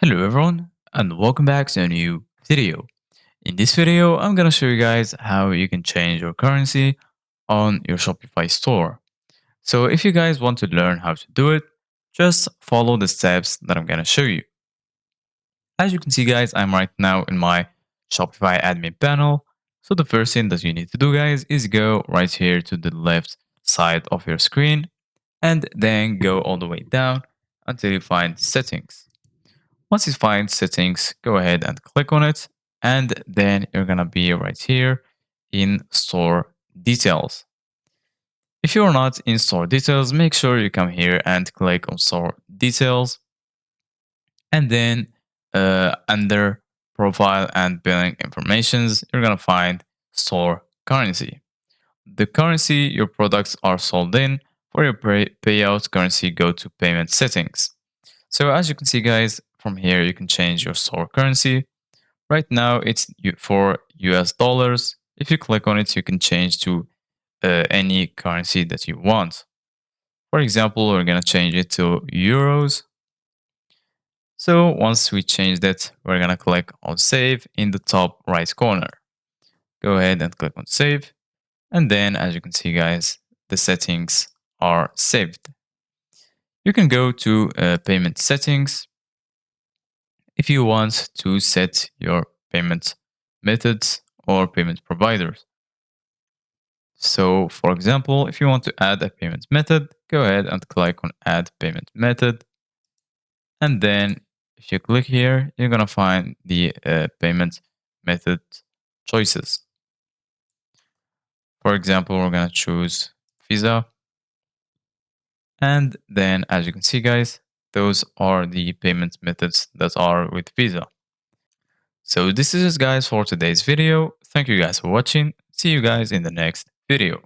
Hello everyone and welcome back to a new video. In this video, I'm gonna show you guys how you can change your currency on your Shopify store. So if you guys want to learn how to do it, just follow the steps that I'm gonna show you. As you can see guys, I'm right now in my Shopify admin panel. So the first thing that you need to do guys is go right here to the left side of your screen and then go all the way down until you find settings. Once you find settings, go ahead and click on it. And then you're going to be right here in store details. If you're not in store details, make sure you come here and click on store details. And then under profile and billing informations, you're going to find store currency. The currency your products are sold in. For your payout currency, go to payment settings. So as you can see, guys, from here, you can change your store currency. Right now, it's for US dollars. If you click on it, you can change to any currency that you want. For example, we're going to change it to euros. So once we change that, we're going to click on save in the top right corner. Go ahead and click on save. And then, as you can see, guys, the settings are saved. You can go to payment settings if you want to set your payment methods or payment providers. So, for example, if you want to add a payment method, go ahead and click on Add Payment Method. And then if you click here, you're going to find the payment method choices. For example, we're going to choose Visa. And then, as you can see, guys, those are the payment methods that are with Visa. So this is it guys for today's video. Thank you guys for watching. See you guys in the next video.